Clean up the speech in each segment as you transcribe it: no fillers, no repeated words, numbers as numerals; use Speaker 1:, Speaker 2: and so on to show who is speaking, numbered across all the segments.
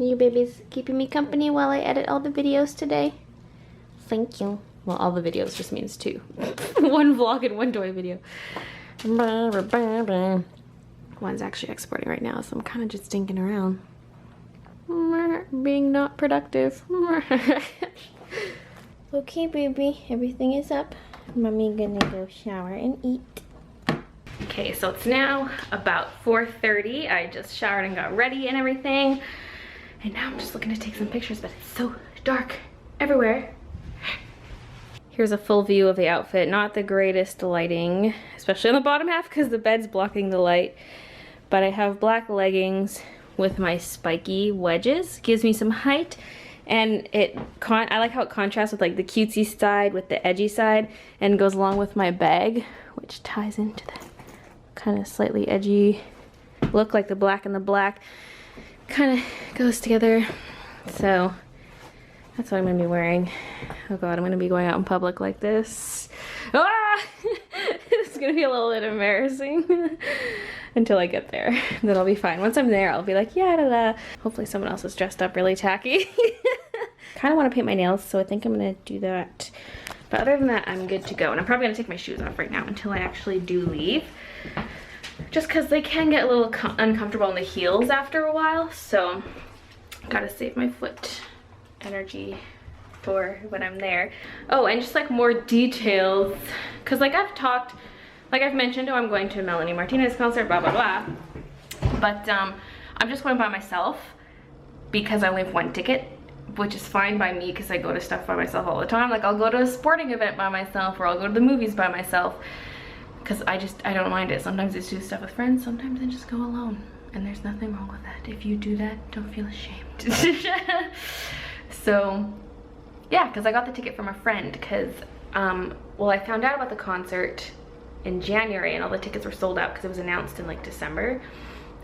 Speaker 1: You babies keeping me company while I edit all the videos today. Thank you. Well, all the videos just means two. One vlog and one toy video. One's actually exporting right now, so I'm kind of just stinking around. Being not productive. Okay, baby, everything is up. Mommy gonna go shower and eat. Okay, so it's now about 4:30. I just showered and got ready and everything. And now I'm just looking to take some pictures, but it's so dark everywhere. Here's a full view of the outfit. Not the greatest lighting, especially on the bottom half because the bed's blocking the light. But I have black leggings with my spiky wedges. Gives me some height. And I like how it contrasts with like the cutesy side with the edgy side and goes along with my bag, which ties into that kind of slightly edgy look. Like the black and the black kind of goes together. So that's what I'm gonna be wearing. Oh god, I'm gonna be going out in public like this. Ah! It's gonna be a little bit embarrassing until I get there. Then I'll be fine. Once I'm there, I'll be like, yeah, da, da. Hopefully someone else is dressed up really tacky. Kind of want to paint my nails, so I think I'm gonna do that. But other than that, I'm good to go. And I'm probably gonna take my shoes off right now until I actually do leave. Just because they can get a little uncomfortable in the heels after a while. So gotta save my foot energy for when I'm there. Oh, and just like more details, because like I've mentioned, oh, I'm going to a Melanie Martinez concert, blah blah blah, but I'm just going by myself because I only have one ticket, which is fine by me because I go to stuff by myself all the time. Like I'll go to a sporting event by myself, or I'll go to the movies by myself, because I don't mind it. Sometimes I do stuff with friends, sometimes I just go alone, and there's nothing wrong with that. If you do that, don't feel ashamed. So yeah, because I got the ticket from a friend because well, I found out about the concert in January and all the tickets were sold out because it was announced in like December.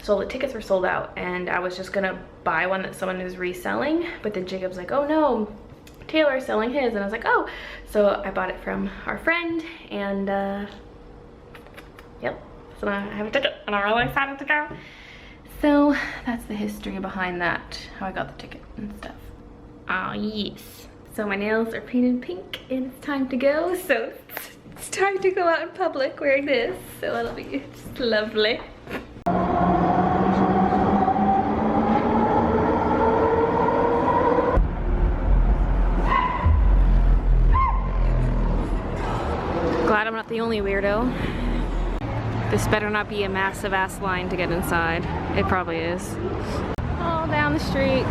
Speaker 1: So all the tickets were sold out and I was just gonna buy one that someone was reselling, but then Jacob's like, oh no, Taylor's selling his, and I was like, oh. So I bought it from our friend, and yep, so now I have a ticket and I'm really excited to go. So that's the history behind that, how I got the ticket and stuff. Oh yes. So my nails are painted pink and it's time to go. So it's time to go out in public wearing this. So it'll be just lovely. Glad I'm not the only weirdo. This better not be a massive ass line to get inside. It probably is. All down the street.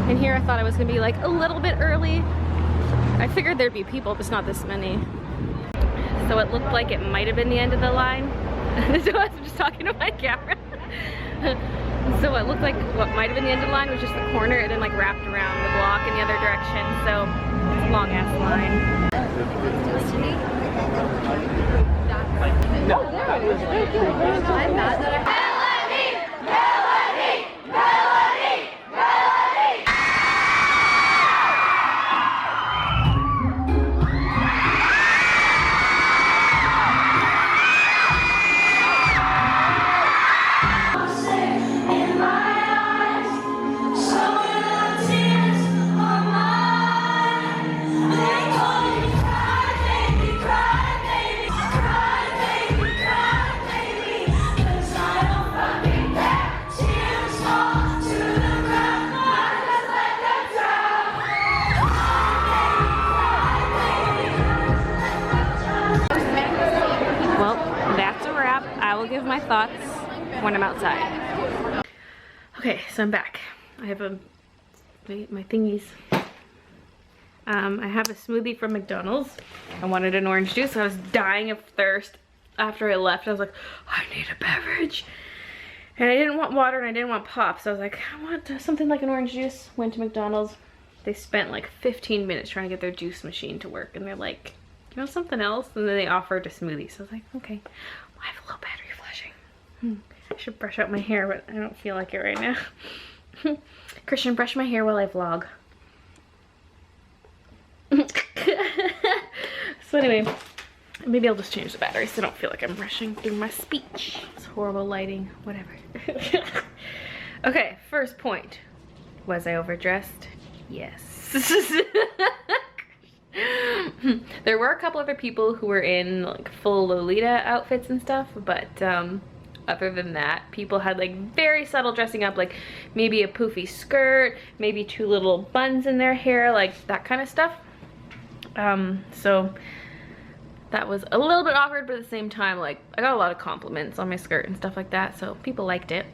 Speaker 1: And here I thought I was gonna be like a little bit early. I figured there'd be people, but it's not this many. So it looked like it might have been the end of the line. So I was just talking to my camera. So it looked like what might have been the end of the line was just the corner, and then like wrapped around the block in the other direction. So it's a long ass line. No, there it is. Thank you. I'm mad that I give my thoughts when I'm outside. Okay, so I'm back. I have my thingies. I have a smoothie from McDonald's. I wanted an orange juice. I was dying of thirst after I left. I was like, I need a beverage. And I didn't want water and I didn't want pop. So I was like, I want something like an orange juice. Went to McDonald's. They spent like 15 minutes trying to get their juice machine to work. And they're like, you know something else? And then they offered a smoothie. So I was like, okay. I have a low battery flashing. I should brush out my hair, but I don't feel like it right now. Christian, brush my hair while I vlog. So anyway, maybe I'll just change the battery so I don't feel like I'm rushing through my speech. It's horrible lighting, whatever. Okay, first point. Was I overdressed? Yes. There were a couple other people who were in like full Lolita outfits and stuff, but other than that, people had like very subtle dressing up, like maybe a poofy skirt, maybe 2 little buns in their hair, like that kind of stuff. So that was a little bit awkward, but at the same time, like I got a lot of compliments on my skirt and stuff like that, so people liked it.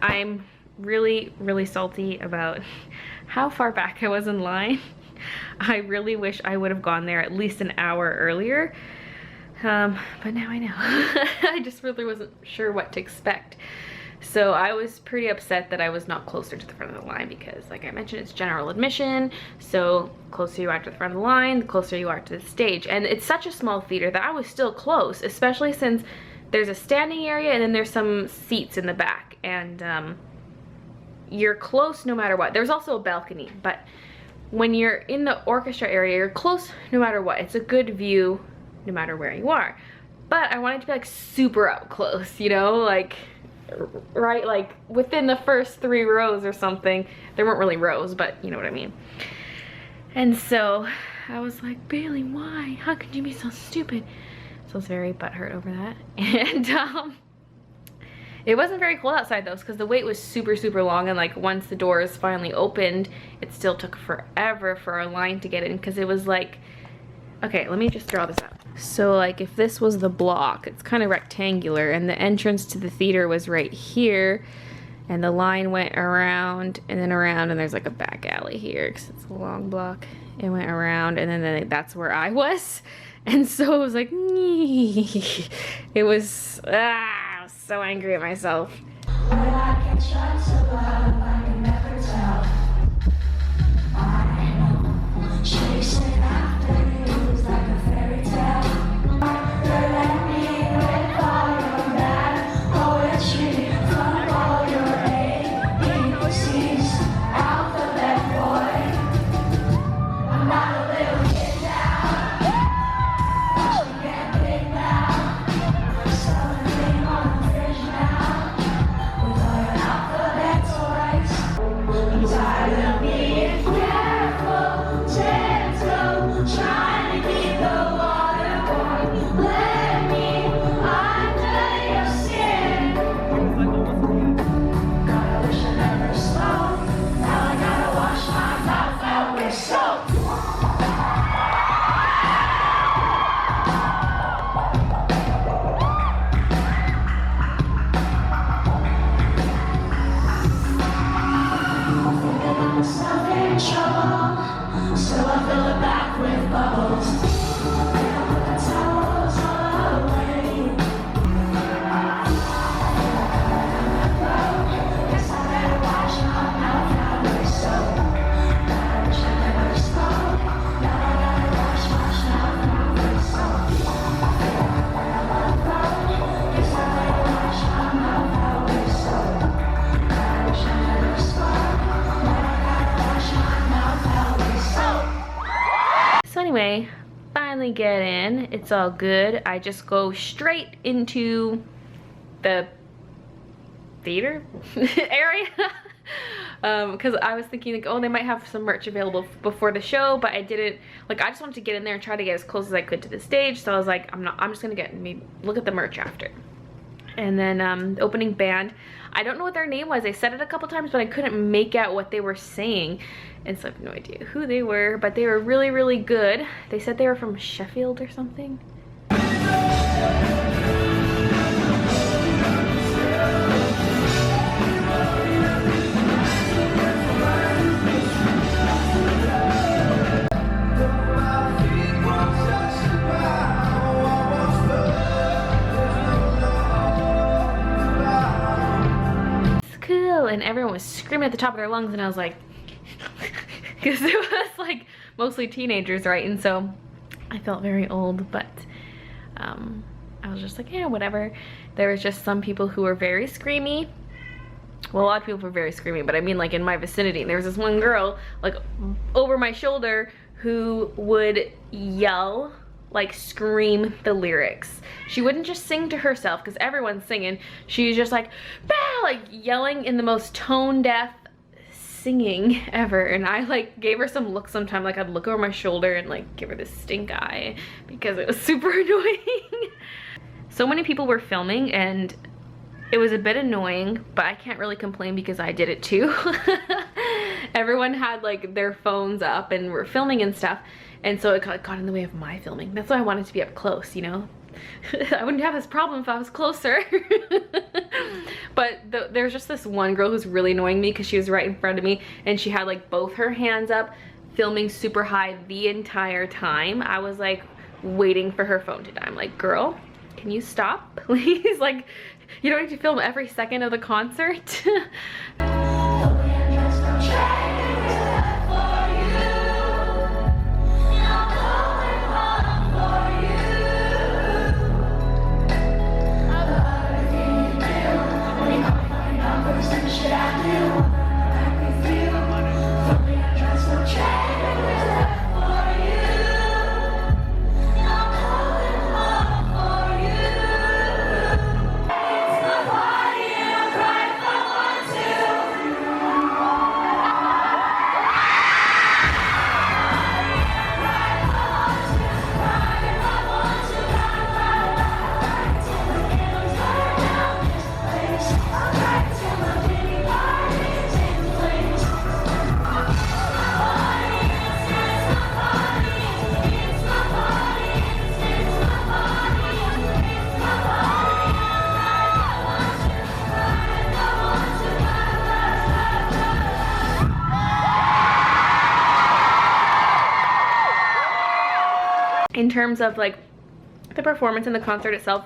Speaker 1: I'm really salty about how far back I was in line. I really wish I would have gone there at least an hour earlier, but now I know. I just really wasn't sure what to expect. So I was pretty upset that I was not closer to the front of the line because, like I mentioned, it's general admission. So closer you are to the front of the line, the closer you are to the stage. And it's such a small theater that I was still close, especially since there's a standing area and then there's some seats in the back. And you're close no matter what. There's also a balcony, but when you're in the orchestra area, you're close no matter what. It's a good view no matter where you are. But I wanted to be like super up close, you know, like right, like within the first 3 rows or something. There weren't really rows, but you know what I mean. And so I was like, Baylee, why? How could you be so stupid? So I was very butthurt over that. And it wasn't very cold outside though, because the wait was super long, and like once the doors finally opened, it still took forever for our line to get in, because it was like, okay, let me just draw this out. So like if this was the block, it's kind of rectangular, and the entrance to the theater was right here, and the line went around and then around, and there's like a back alley here because it's a long block. It went around, and then that's where I was. And so it was like, it was, I was so angry at myself. Anyway, finally get in. It's all good. I just go straight into the theater area because I was thinking like, oh, they might have some merch available before the show, but I didn't. Like, I just wanted to get in there and try to get as close as I could to the stage. So I was like, I'm just gonna maybe look at the merch after. And then the opening band, I don't know what their name was. They said it a couple times, but I couldn't make out what they were saying. And so I have no idea who they were, but they were really good. They said they were from Sheffield or something. and everyone was screaming at the top of their lungs, and I was like, because it was like mostly teenagers, right? And so I felt very old, but I was just like, yeah, whatever. There was just some people who were very screamy. Well, a lot of people were very screamy, but I mean like in my vicinity. There was this one girl like over my shoulder who would yell, like scream the lyrics. She wouldn't just sing to herself because everyone's singing. She was just like, bah! Like yelling in the most tone deaf singing ever. And I like gave her some looks sometime, like I'd look over my shoulder and like give her this stink eye because it was super annoying. So many people were filming and it was a bit annoying, but I can't really complain because I did it too. Everyone had like their phones up and were filming and stuff, and so it got in the way of my filming. That's why I wanted to be up close, you know? I wouldn't have this problem if I was closer. But there's just this one girl who's really annoying me because she was right in front of me and she had like both her hands up filming super high the entire time. I was like waiting for her phone to die. I'm like, girl, can you stop please? Like, you don't need to film every second of the concert. In terms of like the performance and the concert itself,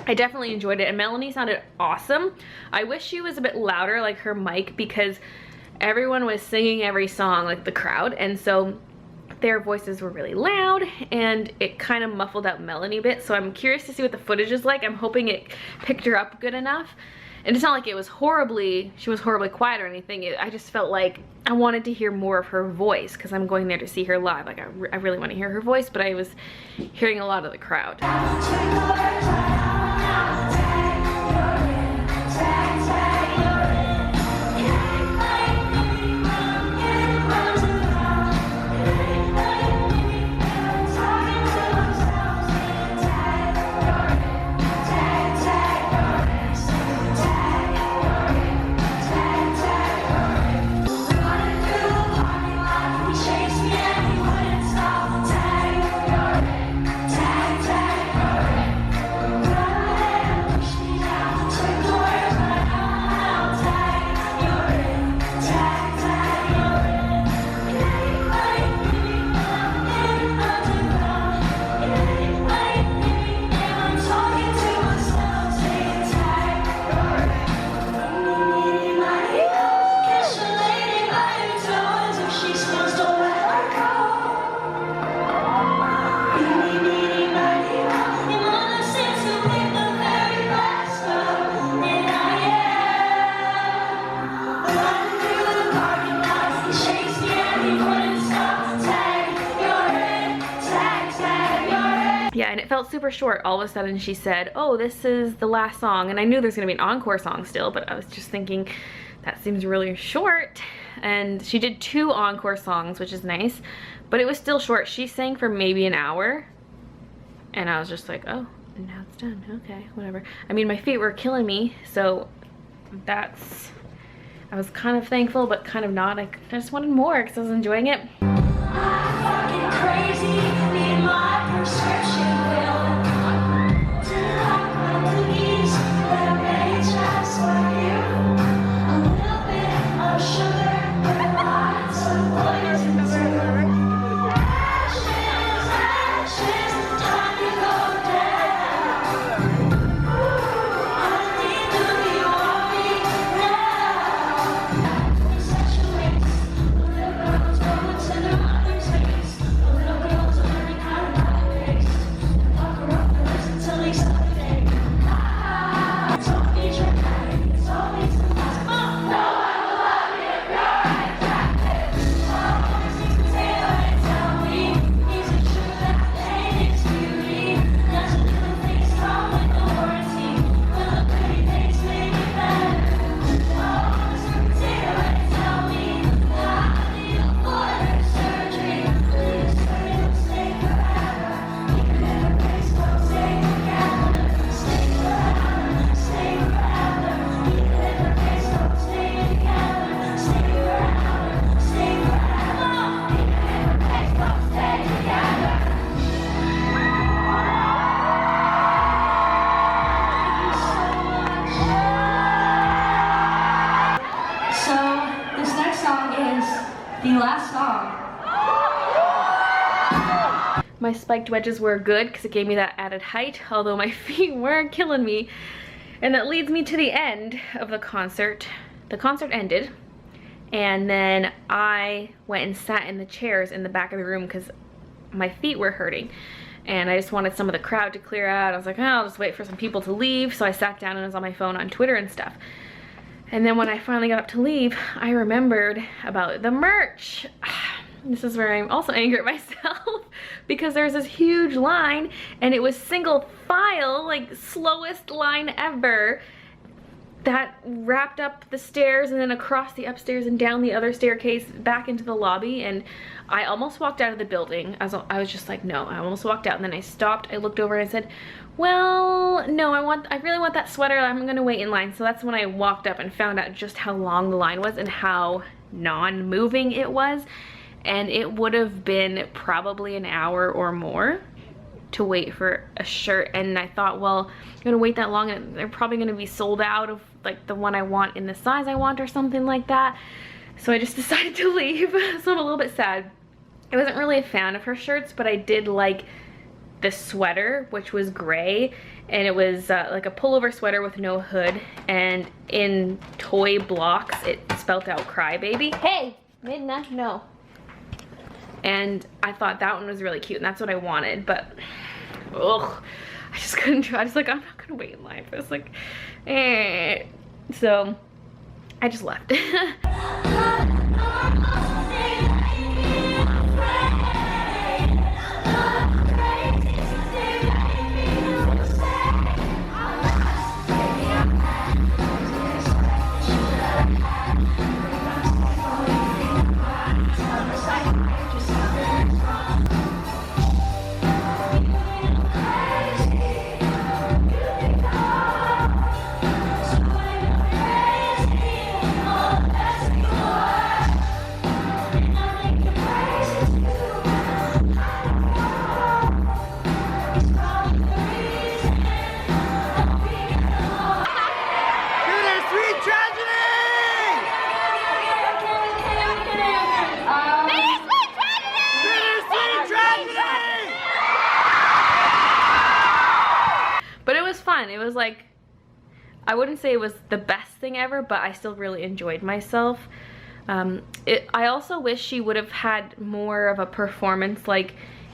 Speaker 1: I definitely enjoyed it, and Melanie sounded awesome. I wish she was a bit louder, like her mic, because everyone was singing every song, like the crowd, and so their voices were really loud and it kind of muffled out Melanie a bit. So I'm curious to see what the footage is like. I'm hoping it picked her up good enough. And it's not like it was she was horribly quiet or anything. I just felt like I wanted to hear more of her voice because I'm going there to see her live. Like I really want to hear her voice, but I was hearing a lot of the crowd. Yeah, and it felt super short. All of a sudden she said, oh, this is the last song. And I knew there's gonna be an encore song still, but I was just thinking that seems really short. And she did 2 encore songs, which is nice, but it was still short. She sang for maybe an hour. And I was just like, oh, now it's done. Okay, whatever. I mean, my feet were killing me, so I was kind of thankful, but kind of not. I just wanted more because I was enjoying it. I'm fucking crazy, need my prescription filled. Till I find cookies that may just for you. A little bit of sugar with lots of poison too. Ashes, ashes, time to go down. I need to be worried now. my spiked wedges were good because it gave me that added height, although my feet weren't killing me. And that leads me to the end of the concert. The concert ended, and then I went and sat in the chairs in the back of the room because my feet were hurting. And I just wanted some of the crowd to clear out. I was like, oh, I'll just wait for some people to leave. So I sat down and was on my phone on Twitter and stuff. And then when I finally got up to leave, I remembered about the merch. This is where I'm also angry at myself because there's this huge line and it was single file, like slowest line ever, that wrapped up the stairs and then across the upstairs and down the other staircase back into the lobby. And I almost walked out of the building. I was just like, no. I almost walked out, and then I stopped. I looked over and I said, well, no, I really want that sweater. I'm gonna wait in line. So that's when I walked up and found out just how long the line was and how non-moving it was. And it would have been probably an hour or more to wait for a shirt. And I thought, well, I'm gonna wait that long and they're probably gonna be sold out of like the one I want in the size I want or something like that. So I just decided to leave. So I'm a little bit sad. I wasn't really a fan of her shirts, but I did like the sweater, which was gray, and it was like a pullover sweater with no hood, and in toy blocks it spelt out crybaby. Hey, Midna, no. And I thought that one was really cute, and that's what I wanted, but ugh, I just couldn't try. I was like, I'm not gonna wait in line for this, like, eh. So I just left. It was like, I wouldn't say it was the best thing ever, but I still really enjoyed myself. I also wish she would have had more of a performance, like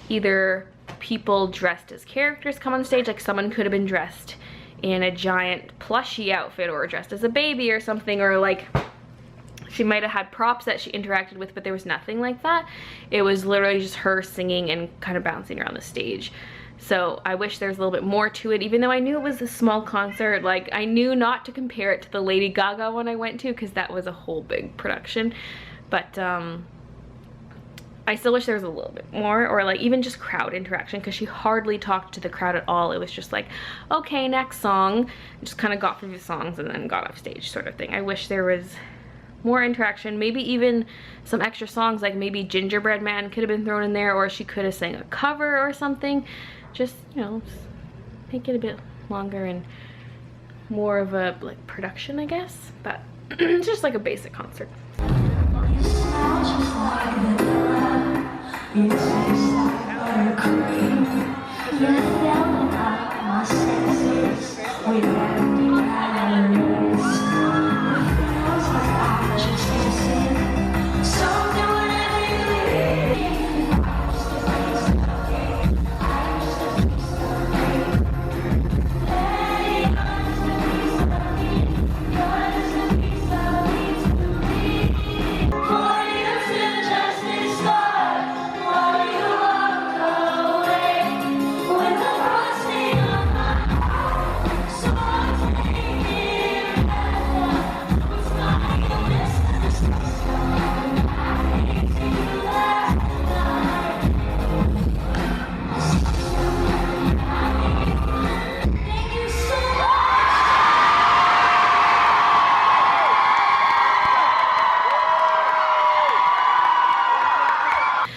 Speaker 1: either people dressed as characters come on stage, like someone could have been dressed in a giant plushie outfit or dressed as a baby or something, or like she might have had props that she interacted with, but there was nothing like that. It was literally just her singing and kind of bouncing around the stage. So I wish there was a little bit more to it, even though I knew it was a small concert. Like, I knew not to compare it to the Lady Gaga one I went to, because that was a whole big production. But I still wish there was a little bit more, or like even just crowd interaction, because she hardly talked to the crowd at all. It was just like, okay, next song. Just kind of got through the songs and then got off stage sort of thing. I wish there was more interaction, maybe even some extra songs, like maybe Gingerbread Man could have been thrown in there, or she could have sang a cover or something. Just, you know, just make it a bit longer and more of a like production, I guess. But it's just like a basic concert.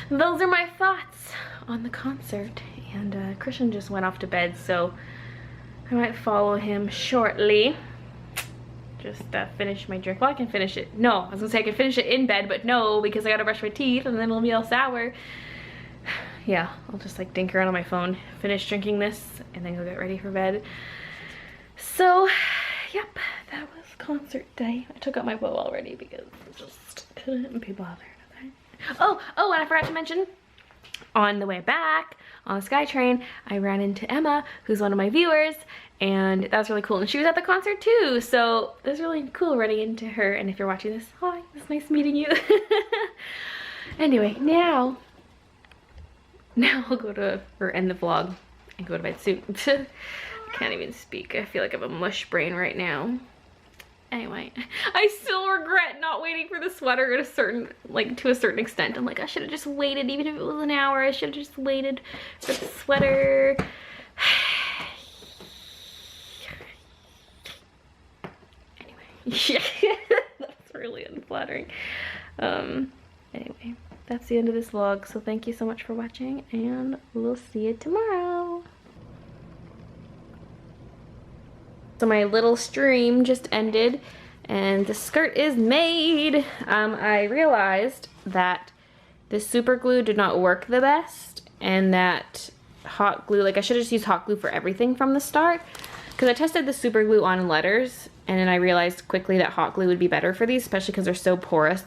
Speaker 1: Those are my thoughts on the concert, and Christian just went off to bed, so I might follow him shortly. Just finish my drink. Well, I can finish it. No, I was gonna say I can finish it in bed, but no, because I gotta brush my teeth and then it'll be all sour. yeah, I'll just like dink around on my phone, finish drinking this, and then go get ready for bed. So, yep, that was concert day. I took out my bow already because I just couldn't be bothered. Okay. Oh, and I forgot to mention, on the way back on the SkyTrain, I ran into Emma, who's one of my viewers, and that was really cool. And she was at the concert too, so it was really cool running into her. And if you're watching this, hi, it's nice meeting you. Anyway, now I'll go to, or end the vlog and go to bed soon. I can't even speak. I feel like I have a mush brain right now. Anyway, I still regret not waiting for the sweater at a certain, like, to a certain extent. I'm like, I should have just waited, even if it was an hour. I should have just waited for the sweater. Anyway, that's really unflattering. Anyway, that's the end of this vlog. So thank you so much for watching, and we'll see you tomorrow. So my little stream just ended and the skirt is made. I realized that the super glue did not work the best, and that hot glue, like I should have just used hot glue for everything from the start, because I tested the super glue on letters and then I realized quickly that hot glue would be better for these, especially because they're so porous.